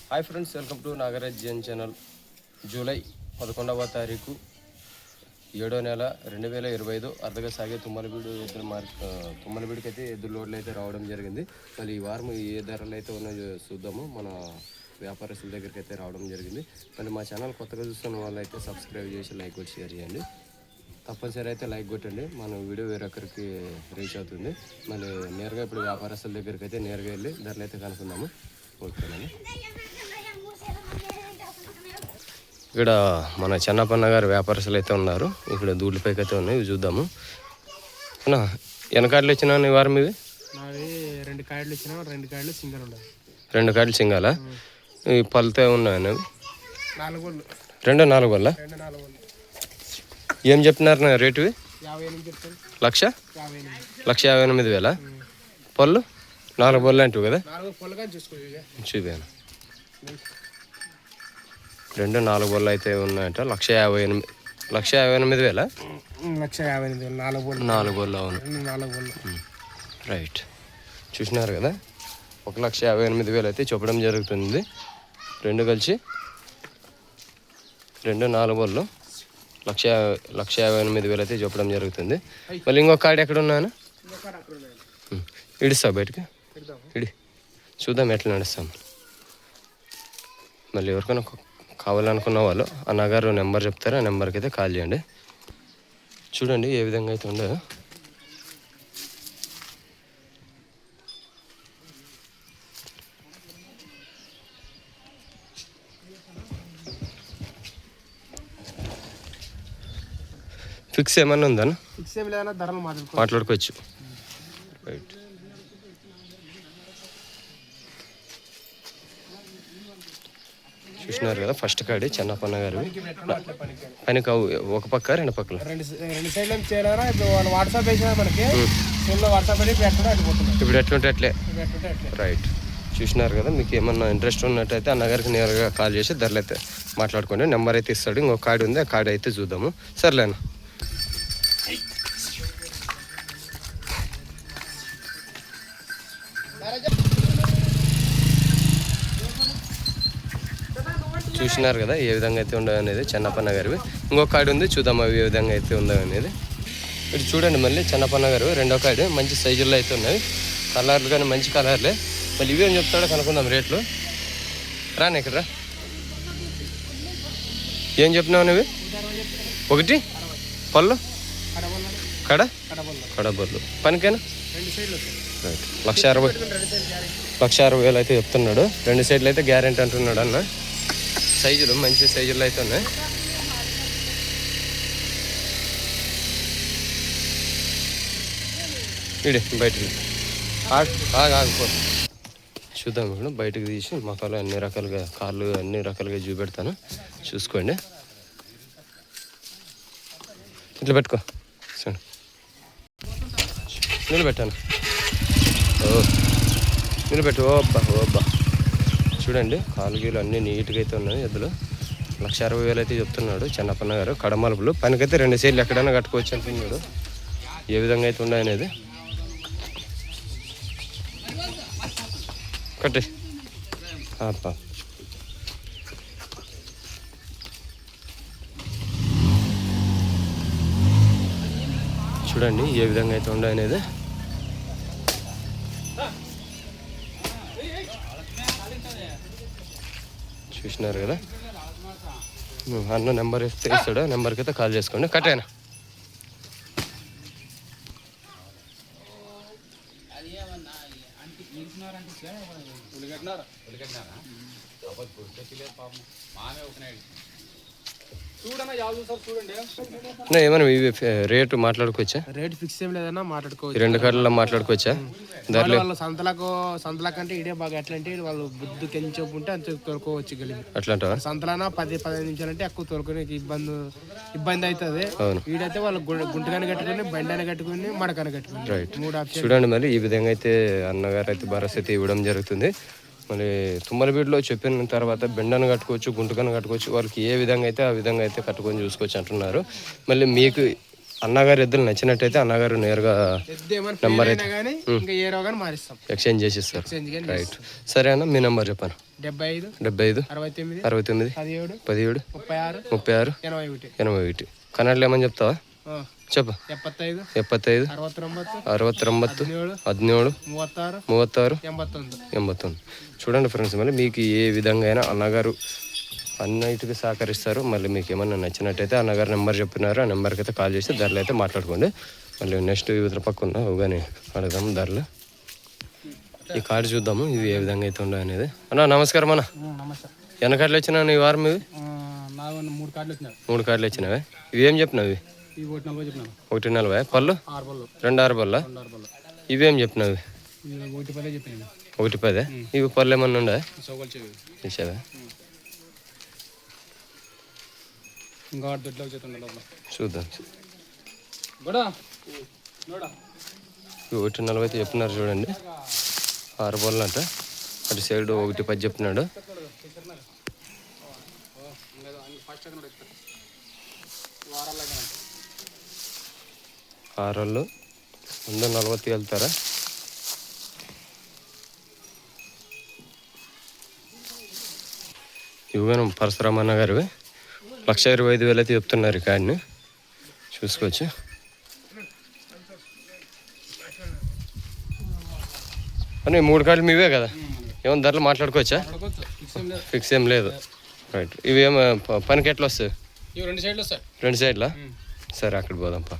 Hi friends, welcome to Nagaraj Jain channel. July 11వ తారీఖు 7వ నెల 2025 అర్ధగా సాగే తుమ్మలబీడికి అయితే ఎద్దుల లోడ్లు అయితే రావడం జరిగింది. మళ్ళీ ఈ వారం ఏ ధరలు అయితే ఉన్నాయో చూద్దాము. మన వ్యాపారస్తుల దగ్గరికి అయితే రావడం జరిగింది. మళ్ళీ మా ఛానల్ కొత్తగా చూస్తున్న వాళ్ళు అయితే సబ్స్క్రైబ్ చేసి లైక్ కొట్టి షేర్ చేయండి. తప్పనిసరి అయితే లైక్ కొట్టండి, మన వీడియో వేరొకరికి రీచ్ అవుతుంది. మళ్ళీ నేరుగా ఇప్పుడు వ్యాపారస్తుల దగ్గరికి అయితే నేరుగా వెళ్ళి ధరలు అయితే కనుక్కుందాము. ఓకేనండి. ఇక్కడ మన చెన్నపన్న గారు వ్యాపారస్తులు అయితే ఉన్నారు. ఇక్కడ దూడ్లపైకి అయితే ఉన్నాయి, ఇవి చూద్దాము. ఎన్ని కాయలు వచ్చినా ఈ వారం ఇవి? 2 కాయలు వచ్చినా, 2 కాయలు సింగల్ ఉండదు. 2 కాయలు సింగాలా? ఈ పళ్ళతో ఉన్నాయని 4 వల్ల ఏం చెప్తున్నారు రేటు? 1,58,000. పళ్ళు 4 బొల్లు అంటావు కదా? చూపాను 2 4 బొల్లు అయితే ఉన్నాయంట. 1,58,000. 4 బొల్లు. అవును, రైట్. చూసినారు కదా, 1,58,000 అయితే చెప్పడం జరుగుతుంది. 2 కలిసి 2 4 బొల్లు 1,58,000 అయితే చెప్పడం జరుగుతుంది. మళ్ళీ ఇంకొక కాడి ఎక్కడ ఉన్నాను ఇడుస్తా బయటకి, ఇడి చూద్దాం ఎట్లా నడుస్తాం. మళ్ళీ ఎవరికైనా కావాలనుకున్న వాళ్ళు అన్నగారు నెంబర్ చెప్తారు, ఆ నెంబర్కి అయితే కాల్ చేయండి. చూడండి ఏ విధంగా అయితే ఉండదు. ఫిక్స్ ఏమన్నా ఉందా? మాట్లాడుకోవచ్చు. రైట్. చూసినారు కదా, ఫస్ట్ కాడి చెన్నపన్న గారు. పని కావు ఒక పక్క 2 పక్కల ఇప్పుడు ఎట్లుంటే అట్లే. రైట్. చూసినారు కదా, మీకు ఏమన్నా ఇంట్రెస్ట్ ఉన్నట్టయితే అన్నగారికి నేరుగా కాల్ చేసి ధరలు అయితే మాట్లాడుకోండి. నెంబర్ అయితే ఇస్తాడు. ఇంకొక కార్డు ఉంది, ఆ కార్డు అయితే చూద్దాము. సర్లేనా. చూసినారు కదా ఏ విధంగా అయితే ఉండవు అనేది చెన్నపన్న గారివి. ఇంకొక కార్డు ఉంది, చూద్దాం అవి ఏ విధంగా అయితే ఉండవు అనేది. ఇటు చూడండి, మళ్ళీ చెన్నపన్న గారు 2వ కార్డు మంచి సైజుల్లో అయితే ఉన్నాయి. కలర్లు కానీ మంచి కలర్లే. మళ్ళీ ఇవి ఏం చెప్తాడో కనుక్కుందాం రేట్లు. రాని ఇక్కడ రా. ఏం చెప్పినావు నువ్వు? 1 పళ్ళు కడబొల్లు పనికేనా? రైట్. 1,60,000 అయితే చెప్తున్నాడు. 2 సైడ్లు అయితే గ్యారెంటీ అంటున్నాడు అన్న. సైజులు మంచి సైజుల్లో అయితే ఉన్నాయి. ఇడే బయటకి ఆగిపో. చూద్దాం. ఇప్పుడు బయటకు తీసి మొక్కలు అన్ని రకాలుగా కార్లు అన్ని రకాలుగా చూపెడతాను, చూసుకోండి. ఇట్లా పెట్టుకో, నిలబెట్టాను. నిలబెట్టు. ఓబ్బా చూడండి, కాలు గీలు అన్నీ నీట్గా అయితే ఉన్నాయి. ఎద్దులు 1,60,000 అయితే చెప్తున్నాడు చెన్నపన్న గారు. కడమలుపులు పనికైతే 2 సైడ్లు ఎక్కడైనా కట్టుకోవచ్చు అంటున్నాడు. ఏ విధంగా అయితే ఉన్నాయనేది కట్టి చూడండి ఏ విధంగా అయితే ఉన్నాయనేది. చూసినారు కదా, అన్న నెంబర్ ఇస్తే ఇస్తాడు, నెంబర్కి అయితే కాల్ చేసుకోండి. కట్టేనా. ఏమన్నా ఇవి రేటు మాట్లాడుకోవచ్చా? రేట్ ఫిక్స్ ఏం లేదన్నా, మాట్లాడుకోవచ్చు. 2 కార్డుల్లో మాట్లాడుకోవచ్చా? ధరలు సంతల కంటే ఇడే బాగా ఎట్లా అంటే వాళ్ళు బుద్ధి కెంచోపు ఉంటే అంత తోలుకోవచ్చు. గలి అట్లాంటివా? సంతలనా 10-15 నిమిషాలు అంటే ఎక్కువ తోలుకునే ఇబ్బంది అవుతుంది. వీడైతే వాళ్ళు గుంటగానే కట్టుకుని, బండిని కట్టుకుని, మడకాన్ని కట్టుకుని. రైట్. 3 ఆప్షన్. చూడండి మరి ఈ విధంగా అయితే అన్నగారు అయితే భరోసా అయితే ఇవ్వడం జరుగుతుంది. మరి తుమ్మలబీడులో చెప్పిన తర్వాత బెండను కట్టుకోవచ్చు, గుంటకను కట్టుకోవచ్చు. వాళ్ళకి ఏ విధంగా అయితే ఆ విధంగా అయితే కట్టుకొని చూసుకోవచ్చు అంటున్నారు. మళ్ళీ మీకు అన్నగారు ఎద్దులు నచ్చినట్టయితే అన్నగారు నేరుగా నెంబర్ అయితే ఎక్స్చేంజ్ చేసిస్తారు. రైట్. సరే అన్న, మీ నెంబర్ చెప్పాను. 75 75 69 69 17 17 36 36 81 81. కన్నడలో ఏమని చెప్తావా? చెప్పు. 75 75 69 17 36 89. చూడండి ఫ్రెండ్స్, మళ్ళీ మీకు ఏ విధంగా అయినా అన్నగారు అన్నిటికీ సహకరిస్తారు. మళ్ళీ మీకు ఏమన్నా నచ్చినట్టయితే అన్నగారు నెంబర్ చెప్పినారు, ఆ నెంబర్కి అయితే కాల్ చేసి ధరలు అయితే మాట్లాడుకోండి. మళ్ళీ నెక్స్ట్ ఇతర పక్క ఉన్న కానీ అడుగుదాము ధరలు. ఈ కార్డు చూద్దాము ఇవి ఏ విధంగా అయితే ఉండవు అనేది. అన్న నమస్కారం అన్న. ఎన్ని కార్డులు వచ్చినా ఈ వారం? ఇవి 3 కార్డులు వచ్చినావే. ఇవి ఏం చెప్పినావి? 140. పళ్ళు 2 6 పళ్ళ. ఇవేం చెప్పినావి? 1 10. ఇవి పళ్ళు ఏమన్నా ఉండే ఇచ్చావా? చూద్దాం. 140 అయితే చెప్పినారు చూడండి. 6 పళ్ళు అంట. అటు సైడ్ 1 10 చెప్పినాడు. 6 వాళ్ళు 140 వెళ్తారా? ఇవ్వను పరశురామన్న గారు 1,25,000 అయితే చెప్తున్నారు. కాడిని చూసుకోవచ్చు. అని 3 కార్డులు మీవే కదా, ఏమన్నా ధరలు మాట్లాడుకోవచ్చా? ఫిక్స్ ఏం లేదు. రైట్. ఇవి ఏమో పనికి ఎట్లా వస్తాయి? 2 సైడ్లా? సరే అక్కడ పోదాం పా.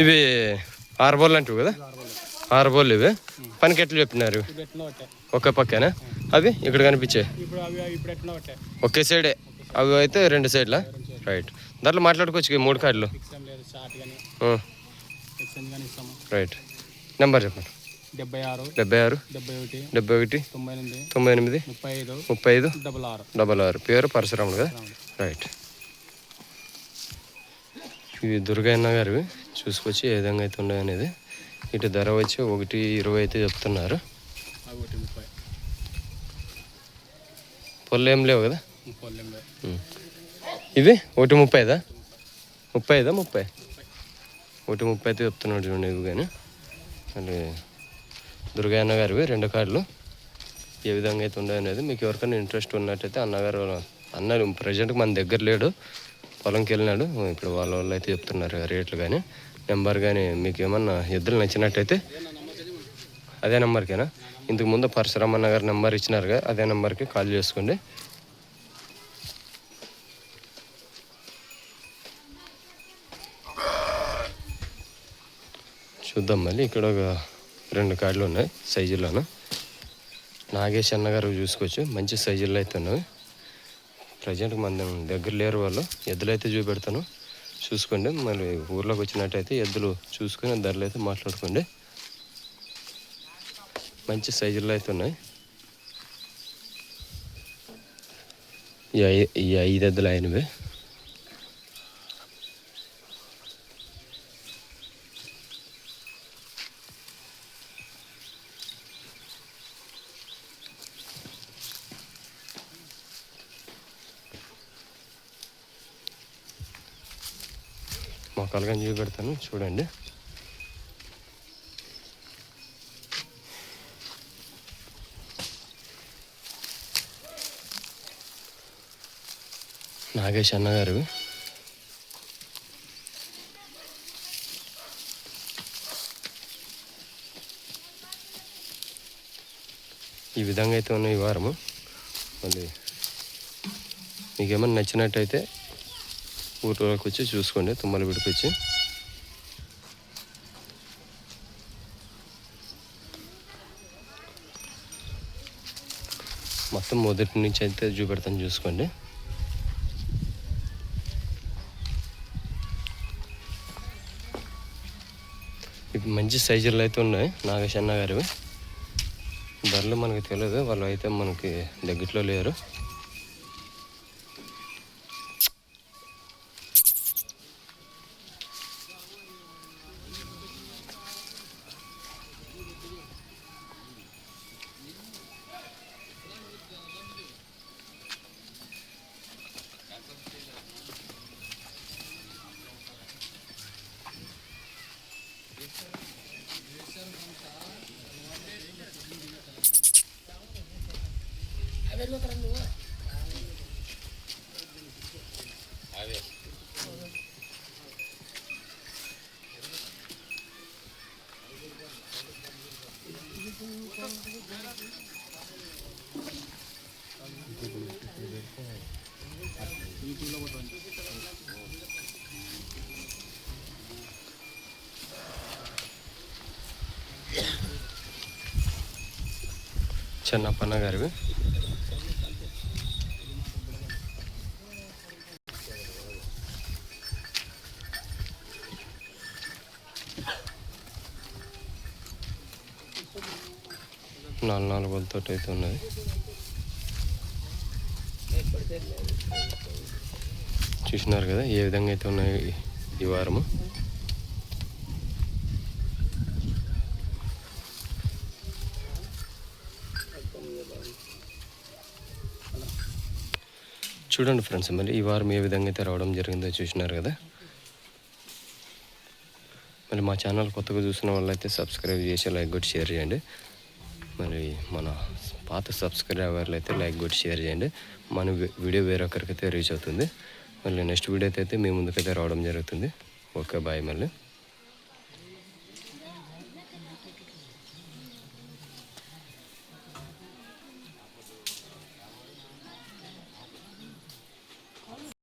ఇవి 6 బోర్లు అంటారు కదా, 6 బోర్లు. ఇవి పనికి ఎట్లా చెప్పినారు? ఒకే పక్కనా? అవి ఇక్కడ కనిపించే ఒకే సైడే. అవి అయితే 2 సైడ్లా? రైట్. దాంట్లో మాట్లాడుకోవచ్చు 3 కార్డులు. రైట్. నెంబర్ చెప్పండి. 76 71 98 35 66. పేరు పరశురాముడు కదా. రైట్. ఇవి దుర్గయ్య గారివి. చూసుకొచ్చి ఏ విధంగా అయితే ఉన్నాయి అనేది. ఇటు ధర వచ్చి 120 అయితే చెప్తున్నారు. పొల్లు ఏం లేవు కదా. ఇవి 130. 35 30. 130 అయితే చెప్తున్నాడు చూడండి. ఇవి కానీ మళ్ళీ దుర్గయ్య గారివి 2 కార్డులు ఏ విధంగా అయితే ఉన్నాయి అనేది. మీకు ఎవరికైనా ఇంట్రెస్ట్ ఉన్నట్టయితే అన్నగారు ప్రజెంట్కి మన దగ్గర లేడు, పొలంకి వెళ్ళినాడు. ఇప్పుడు వాళ్ళ వాళ్ళు అయితే చెప్తున్నారు రేట్లు కానీ నెంబర్ కానీ. మీకు ఏమన్నా ఎద్దులు నచ్చినట్టయితే అదే నెంబర్కేనా? ఇంతకు ముందు పరశురామన్న గారు నెంబర్ ఇచ్చినారుగా, అదే నెంబర్కి కాల్ చేసుకోండి. చూద్దాం. మళ్ళీ ఇక్కడ ఒక 2 కార్డులు ఉన్నాయి సైజుల్లోనూ. నాగేష్ అన్న గారు చూసుకోవచ్చు, మంచి సైజుల్లో అయితే ఉన్నాయి. ప్రజెంట్కి మన దగ్గర లేరు వాళ్ళు. ఎద్దులు అయితే చూపెడతాను, చూసుకోండి. మళ్ళీ ఊర్లోకి వచ్చినట్టయితే ఎద్దులు చూసుకొని ధరలు అయితే మాట్లాడుకోండి. మంచి సైజుల్లో అయితే ఉన్నాయి. ఈ 5 ఎద్దులు అయినవి. మొక్కలుగా చూపెడతాను చూడండి. నాగేష్ అన్న గారు ఈ విధంగా అయితే ఉన్నాయి ఈ వారము. మళ్ళీ మీకేమన్నా నచ్చినట్టయితే ఊరిలోకి వచ్చి చూసుకోండి, తుమ్మలు విడిపించి. మొత్తం మొదటి నుంచి అయితే చూపెడతాను, చూసుకోండి. ఇప్పుడు మంచి సైజుల్లో అయితే ఉన్నాయి నాగేష్ అన్న గారివి. ధరలు మనకు తెలియదు, వాళ్ళు అయితే మనకి దగ్గరలో లేరు. చెన్నప్పన్న గారివి. నాలుగు వాళ్ళతో అయితే ఉన్నది. చూసినారు కదా ఏ విధంగా అయితే ఉన్నాయి ఈ వారము. చూడండి ఫ్రెండ్స్, మళ్ళీ ఈ వారం ఏ విధంగా అయితే రావడం జరిగిందో చూసినారు కదా. మళ్ళీ మా ఛానల్ కొత్తగా చూసిన వాళ్ళైతే సబ్స్క్రైబ్ చేసి లైక్ కొట్టి షేర్ చేయండి. మరి మన పాత సబ్స్క్రైబర్లు అయితే లైక్ కొట్టి షేర్ చేయండి. మన వీడియో వేరొకరికైతే రీచ్ అవుతుంది. మళ్ళీ నెక్స్ట్ వీడియో అయితే మీ ముందుకైతే రావడం జరుగుతుంది. Okay, bye. మళ్ళీ